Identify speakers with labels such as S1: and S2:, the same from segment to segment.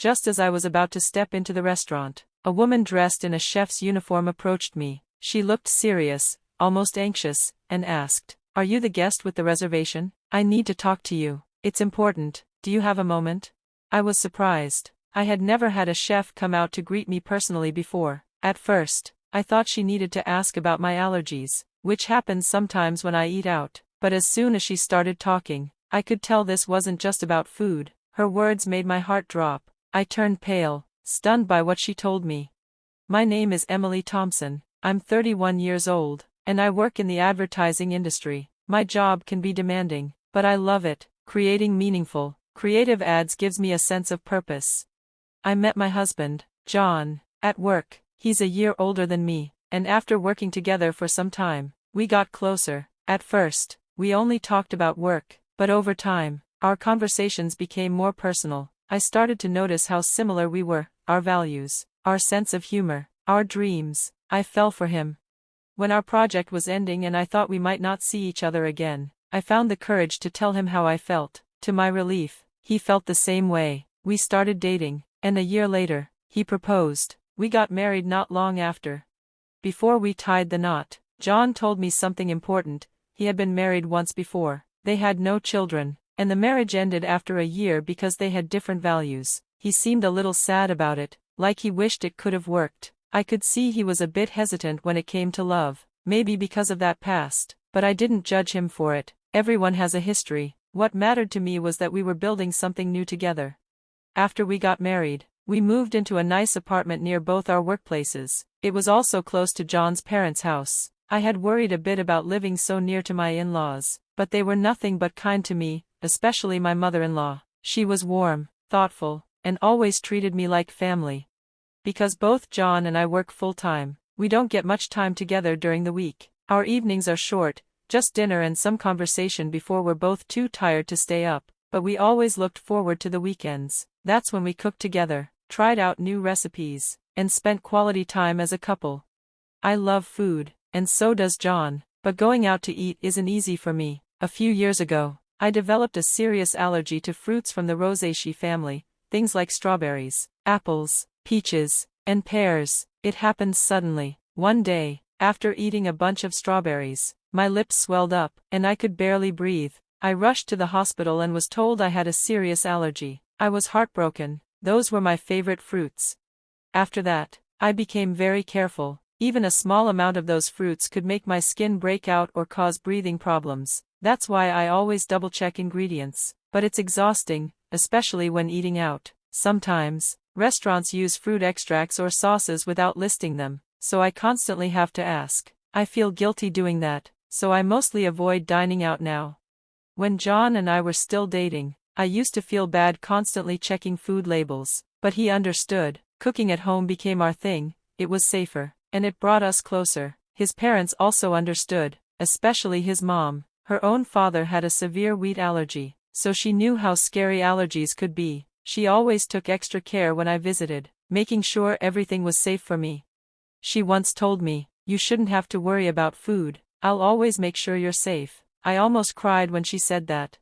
S1: Just as I was about to step into the restaurant, a woman dressed in a chef's uniform approached me. She looked serious, almost anxious, and asked, "Are you the guest with the reservation? I need to talk to you. It's important. Do you have a moment?" I was surprised. I had never had a chef come out to greet me personally before. At first, I thought she needed to ask about my allergies, which happens sometimes when I eat out. But as soon as she started talking, I could tell this wasn't just about food. Her words made my heart drop. I turned pale, stunned by what she told me. "My name is Emily Thompson. I'm 31 years old, and I work in the advertising industry. My job can be demanding, but I love it. Creating meaningful, creative ads gives me a sense of purpose. I met my husband, John, at work. He's a year older than me, and after working together for some time, we got closer. At first, we only talked about work, but over time, our conversations became more personal. I started to notice how similar we were, our values, our sense of humor, our dreams. I fell for him. When our project was ending and I thought we might not see each other again, I found the courage to tell him how I felt. To my relief, he felt the same way. We started dating, and a year later, he proposed. We got married not long after. Before we tied the knot, John told me something important. He had been married once before. They had no children, and the marriage ended after a year because they had different values. He seemed a little sad about it, like he wished it could have worked. I could see he was a bit hesitant when it came to love, maybe because of that past, but I didn't judge him for it. Everyone has a history. What mattered to me was that we were building something new together. After we got married, we moved into a nice apartment near both our workplaces. It was also close to John's parents' house. I had worried a bit about living so near to my in-laws, but they were nothing but kind to me, especially my mother-in-law. She was warm, thoughtful, and always treated me like family. Because both John and I work full-time, we don't get much time together during the week. Our evenings are short, just dinner and some conversation before we're both too tired to stay up, but we always looked forward to the weekends. That's when we cooked together, tried out new recipes, and spent quality time as a couple. I love food, and so does John, but going out to eat isn't easy for me. A few years ago, I developed a serious allergy to fruits from the Rosaceae family, things like strawberries, apples, peaches, and pears. It happened suddenly. One day, after eating a bunch of strawberries, my lips swelled up, and I could barely breathe. I rushed to the hospital and was told I had a serious allergy. I was heartbroken. Those were my favorite fruits. After that, I became very careful. Even a small amount of those fruits could make my skin break out or cause breathing problems. That's why I always double-check ingredients. But it's exhausting, especially when eating out. Sometimes, restaurants use fruit extracts or sauces without listing them, so I constantly have to ask. I feel guilty doing that, so I mostly avoid dining out now. When John and I were still dating, I used to feel bad constantly checking food labels, but he understood. Cooking at home became our thing. It was safer, and it brought us closer. His parents also understood, especially his mom. Her own father had a severe wheat allergy, so she knew how scary allergies could be. She always took extra care when I visited, making sure everything was safe for me. She once told me, "You shouldn't have to worry about food. I'll always make sure you're safe." I almost cried when she said that.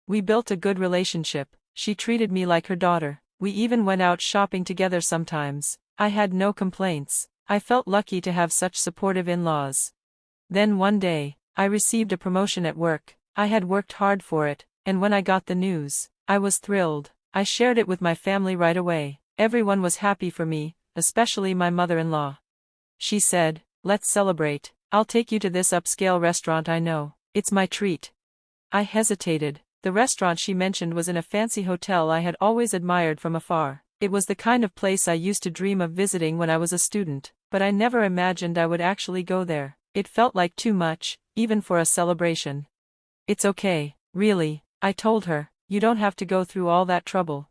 S1: We built a good relationship. She treated me like her daughter. We even went out shopping together sometimes. I had no complaints. I felt lucky to have such supportive in-laws. Then one day, I received a promotion at work. I had worked hard for it, and when I got the news, I was thrilled. I shared it with my family right away. Everyone was happy for me, especially my mother-in-law. She said, "Let's celebrate. I'll take you to this upscale restaurant I know. It's my treat." I hesitated. The restaurant she mentioned was in a fancy hotel I had always admired from afar. It was the kind of place I used to dream of visiting when I was a student, but I never imagined I would actually go there. It felt like too much, even for a celebration. "It's okay, really," I told her. "You don't have to go through all that trouble."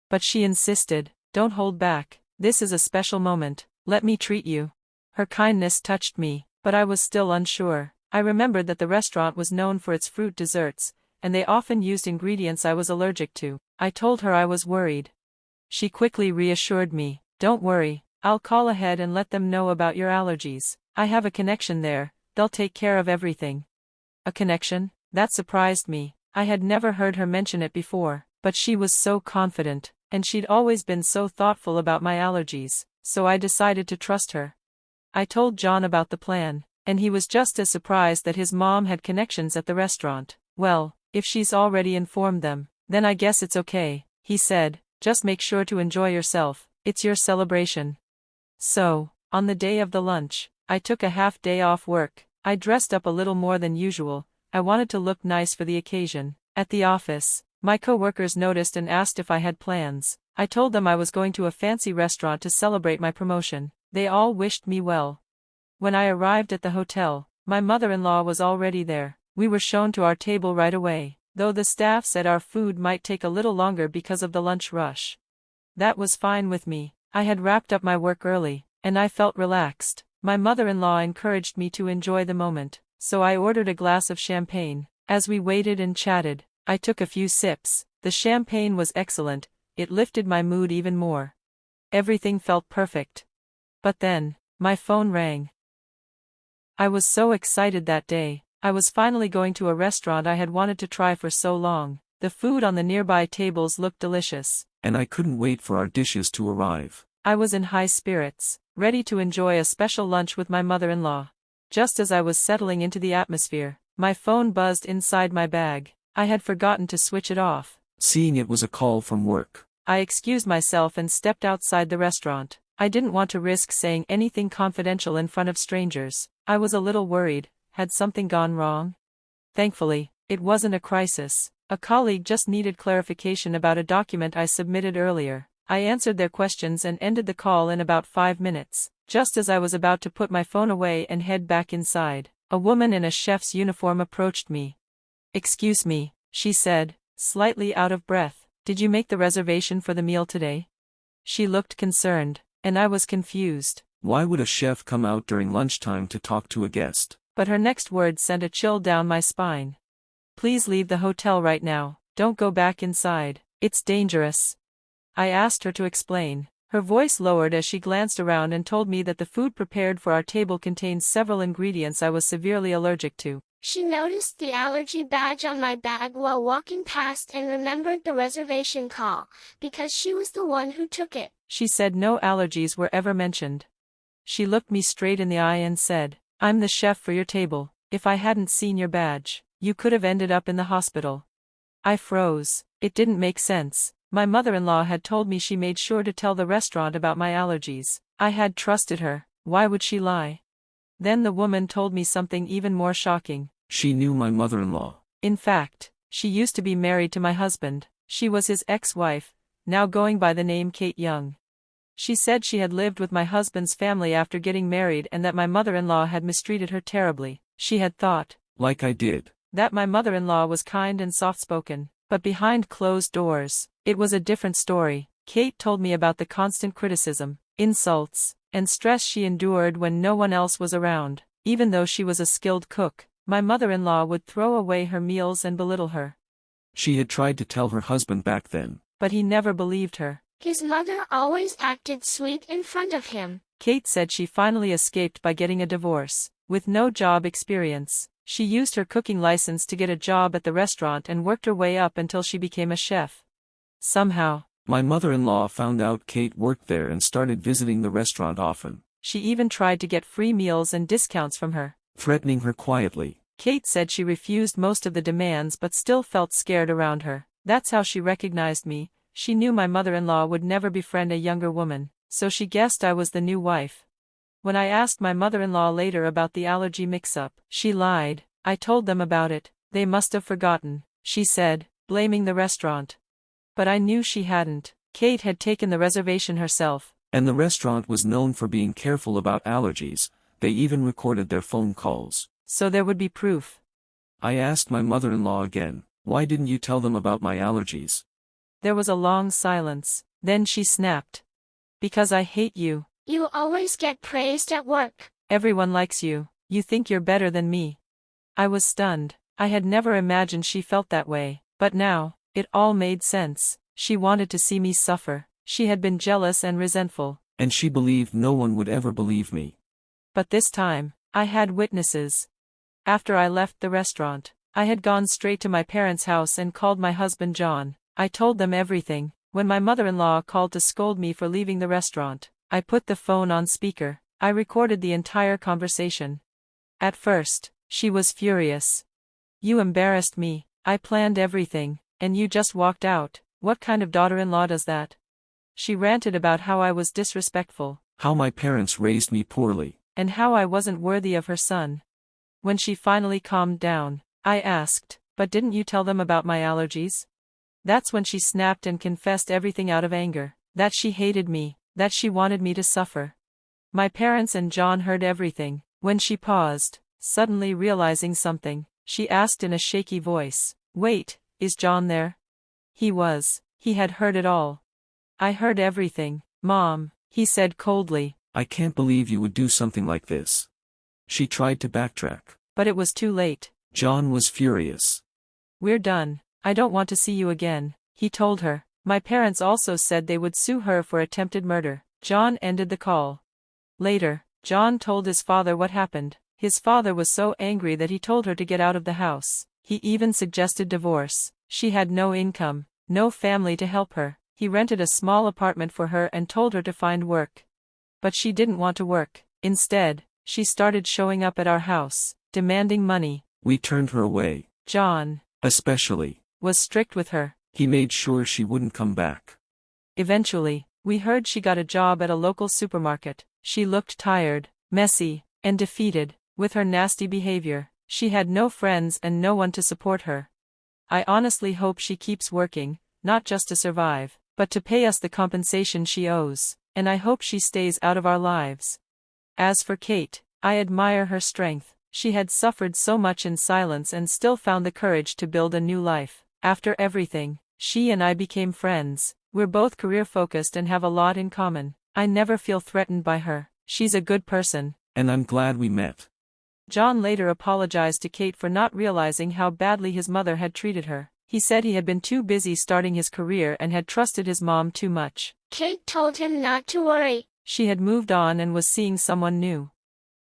S1: But she insisted, "Don't hold back. This is a special moment. Let me treat you." Her kindness touched me, but I was still unsure. I remembered that the restaurant was known for its fruit desserts, and they often used ingredients I was allergic to. I told her I was worried. She quickly reassured me, "Don't worry, I'll call ahead and let them know about your allergies. I have a connection there, they'll take care of everything." A connection? That surprised me. I had never heard her mention it before, but she was so confident. and she'd always been so thoughtful about my allergies, so I decided to trust her. I told John about the plan, and he was just as surprised that his mom had connections at the restaurant. Well, if she's already informed them, then I guess it's okay, he said, just make sure to enjoy yourself, it's your celebration. So, on the day of the lunch, I took a half day off work. I dressed up a little more than usual. I wanted to look nice for the occasion. At the office, my co-workers noticed and asked if I had plans. I told them I was going to a fancy restaurant to celebrate my promotion. They all wished me well. When I arrived at the hotel, my mother-in-law was already there. We were shown to our table right away, though the staff said our food might take a little longer because of the lunch rush. That was fine with me. I had wrapped up my work early, and I felt relaxed. My mother-in-law encouraged me to enjoy the moment, so I ordered a glass of champagne. As we waited and chatted, I took a few sips. The champagne was excellent, it lifted my mood even more. Everything felt perfect. But then, my phone rang. I was so excited that day. I was finally going to a restaurant I had wanted to try for so long. The food on the nearby tables looked delicious.
S2: And I couldn't wait for our dishes to arrive.
S1: I was in high spirits, ready to enjoy a special lunch with my mother-in-law. Just as I was settling into the atmosphere, my phone buzzed inside my bag. I had forgotten to switch it off.
S2: Seeing it was a call from work,
S1: I excused myself and stepped outside the restaurant. I didn't want to risk saying anything confidential in front of strangers. I was a little worried. Had something gone wrong? Thankfully, it wasn't a crisis. A colleague just needed clarification about a document I submitted earlier. I answered their questions and ended the call in about 5 minutes. Just as I was about to put my phone away and head back inside, a woman in a chef's uniform approached me. "Excuse me," she said, slightly out of breath. "Did you make the reservation for the meal today?" She looked concerned, and I was confused.
S2: Why would a chef come out during lunchtime to talk to a guest?
S1: But her next words sent a chill down my spine. "Please leave the hotel right now, don't go back inside, it's dangerous." I asked her to explain. Her voice lowered as she glanced around and told me that the food prepared for our table contained several ingredients I was severely allergic to.
S3: She noticed the allergy badge on my bag while walking past and remembered the reservation call, because she was the one who took it.
S1: She said no allergies were ever mentioned. She looked me straight in the eye and said, "I'm the chef for your table. If I hadn't seen your badge, you could have ended up in the hospital." I froze. It didn't make sense. My mother-in-law had told me she made sure to tell the restaurant about my allergies. I had trusted her. Why would she lie? Then the woman told me something even more shocking.
S2: She knew my mother-in-law.
S1: In fact, she used to be married to my husband. She was his ex-wife, now going by the name Kate Young. She said she had lived with my husband's family after getting married and that my mother-in-law had mistreated her terribly. She had thought,
S2: like I did,
S1: that my mother-in-law was kind and soft-spoken. But behind closed doors, it was a different story. Kate told me about the constant criticism, insults, and stress she endured when no one else was around. Even though she was a skilled cook, my mother-in-law would throw away her meals and belittle her.
S2: She had tried to tell her husband back then,
S1: but he never believed her.
S3: His mother always acted sweet in front of him.
S1: Kate said she finally escaped by getting a divorce. With no job experience, she used her cooking license to get a job at the restaurant and worked her way up until she became a chef. Somehow,
S2: my mother-in-law found out Kate worked there and started visiting the restaurant often.
S1: She even tried to get free meals and discounts from her,
S2: threatening her quietly.
S1: Kate said she refused most of the demands but still felt scared around her. That's how she recognized me. She knew my mother-in-law would never befriend a younger woman, so she guessed I was the new wife. When I asked my mother-in-law later about the allergy mix-up, she lied. I told them about it. They must have forgotten, she said, blaming the restaurant. But I knew she hadn't. Kate had taken the reservation herself.
S2: And the restaurant was known for being careful about allergies. They even recorded their phone calls.
S1: So there would be proof.
S2: I asked my mother-in-law again, "Why didn't you tell them about my allergies?"
S1: There was a long silence. Then she snapped. "Because I hate you.
S3: You always get praised at work.
S1: Everyone likes you. You think you're better than me." I was stunned. I had never imagined she felt that way. But now, it all made sense. She wanted to see me suffer. She had been jealous and resentful.
S2: And she believed no one would ever believe me.
S1: But this time, I had witnesses. After I left the restaurant, I had gone straight to my parents' house and called my husband John. I told them everything. When my mother-in-law called to scold me for leaving the restaurant, I put the phone on speaker. I recorded the entire conversation. At first, she was furious. "You embarrassed me, I planned everything, and you just walked out. What kind of daughter-in-law does that?" She ranted about how I was disrespectful,
S2: How my parents raised me poorly.
S1: and how I wasn't worthy of her son. When she finally calmed down, I asked, "But didn't you tell them about my allergies?" That's when she snapped and confessed everything out of anger, that she hated me, that she wanted me to suffer. My parents and John heard everything. When she paused, suddenly realizing something, she asked in a shaky voice, "Wait, is John there?" He was. He had heard it all. "I heard everything, Mom," he said coldly.
S2: I can't believe you would do something like this. She tried to backtrack.
S1: But it was too late.
S2: John was furious.
S1: "We're done. I don't want to see you again," he told her. My parents also said they would sue her for attempted murder. John ended the call. Later, John told his father what happened. His father was so angry that he told her to get out of the house. He even suggested divorce. She had no income, no family to help her. He rented a small apartment for her and told her to find work. But she didn't want to work. Instead, she started showing up at our house, demanding money.
S2: We turned her away.
S1: John,
S2: especially,
S1: was strict with her.
S2: He made sure she wouldn't come back.
S1: Eventually, we heard she got a job at a local supermarket. She looked tired, messy, and defeated. With her nasty behavior, she had no friends and no one to support her. I honestly hope she keeps working, not just to survive, but to pay us the compensation she owes, and I hope she stays out of our lives. As for Kate, I admire her strength. She had suffered so much in silence and still found the courage to build a new life. After everything, she and I became friends. We're both career-focused and have a lot in common. I never feel threatened by her. She's a good person.
S2: And I'm glad we met.
S1: John later apologized to Kate for not realizing how badly his mother had treated her. He said he had been too busy starting his career and had trusted his mom too much.
S3: Kate told him not to worry.
S1: She had moved on and was seeing someone new.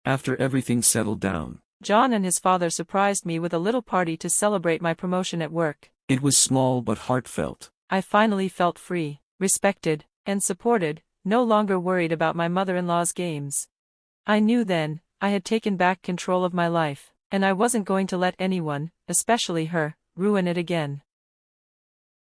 S2: After everything settled down,
S1: John and his father surprised me with a little party to celebrate my promotion at work.
S2: It was small but heartfelt.
S1: I finally felt free, respected, and supported, no longer worried about my mother-in-law's games. I knew then, I had taken back control of my life, and I wasn't going to let anyone, especially her, ruin it again.